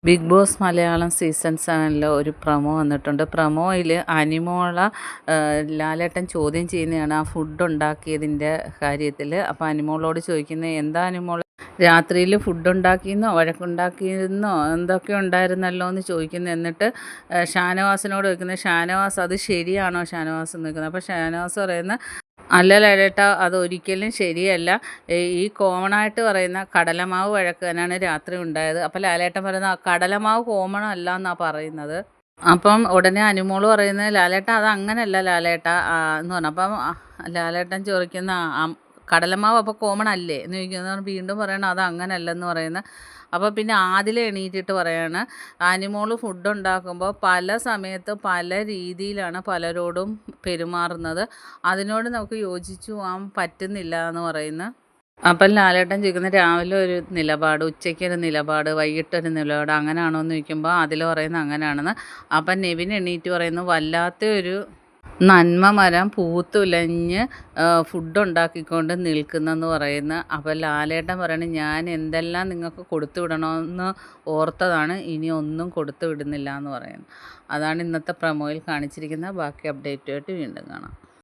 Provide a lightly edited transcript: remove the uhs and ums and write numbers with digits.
Big boss Malayalam season 7 ഒരു promo വന്നിട്ടുണ്ട്. പ്രൊമോയിൽ അനിമോള ലാലേട്ടൻ ചോദ്യം ചെയ്യുന്നതാണ് ആ ഫുഡ് ഉണ്ടാക്കിയതിൻ്റെ കാര്യത്തിൽ. അപ്പോൾ അനിമോളോട് ചോദിക്കുന്നത്, എന്താ അനിമോൾ രാത്രിയിൽ ഫുഡ് ഉണ്ടാക്കിയെന്നോ വഴക്കുണ്ടാക്കിയെന്നോ എന്തൊക്കെ ഉണ്ടായിരുന്നല്ലോ എന്ന് ചോദിക്കുന്നു. എന്നിട്ട് ഷാനവാസിനോട് ചോദിക്കുന്നത്, ഷാനവാസ് അത് ശരിയാണോ ഷാനവാസ് എന്ന് ചോദിക്കുന്നത്. അപ്പോൾ ഷാനവാസ് പറയുന്നത്, അല്ല ലാലേട്ടാ, അതൊരിക്കലും ശരിയല്ല. ഈ കോമണായിട്ട് പറയുന്ന കടലമാവ് വഴക്ക് തന്നെയാണ് രാത്രി ഉണ്ടായത്. അപ്പോൾ ലാലേട്ടൻ പറയുന്നത്, ആ കടലമാവ് കോമൺ അല്ല എന്നാണ് പറയുന്നത്. അപ്പം ഉടനെ അനുമോള് പറയുന്നത്, ലാലേട്ടാ അത് അങ്ങനല്ല ലാലേട്ടാ എന്ന് പറഞ്ഞു. അപ്പം ലാലേട്ടൻ ചോദിക്കുന്ന, കടലമാവ് അപ്പോൾ കോമൺ അല്ലേ എന്ന് ചോദിക്കുന്നത്. വീണ്ടും പറയണം അത് അങ്ങനല്ലെന്ന് പറയുന്നത്. അപ്പോൾ പിന്നെ ആദില എണീറ്റിട്ട് പറയാണ്, അനിമോൾ ഫുഡ് ഉണ്ടാക്കുമ്പോൾ പല സമയത്ത് പല രീതിയിലാണ് പലരോടും പെരുമാറുന്നത്, അതിനോട് നമുക്ക് യോജിച്ചു പോകാൻ പറ്റുന്നില്ല എന്ന് പറയുന്നു. അപ്പം ലാലേട്ടൻ ചോദിക്കുന്നത്, രാവിലെ ഒരു നിലപാട്, ഉച്ചയ്ക്കൊരു നിലപാട്, വൈകിട്ടൊരു നിലപാട്, അങ്ങനെയാണോ എന്ന് ചോദിക്കുമ്പോൾ അതിൽ പറയുന്നത് അങ്ങനെയാണെന്ന്. അപ്പം നെവിൻ എണീറ്റ് പറയുന്നു, വല്ലാത്തൊരു നന്മ മരം പൂത്തുലഞ്ഞ് ഫുഡ് ഉണ്ടാക്കിക്കൊണ്ട് നിൽക്കുന്നെന്ന് പറയുന്നു. അപ്പോൾ ലാലേട്ടൻ പറയണത്, ഞാൻ എന്തെല്ലാം നിങ്ങൾക്ക് കൊടുത്തു വിടണമെന്ന് ഓർത്തതാണ്, ഇനി ഒന്നും കൊടുത്തു വിടുന്നില്ല എന്ന് പറയുന്നു. അതാണ് ഇന്നത്തെ പ്രൊമോയിൽ കാണിച്ചിരിക്കുന്നത്. ബാക്കി അപ്ഡേറ്റുമായിട്ട് വീണ്ടും കാണാം.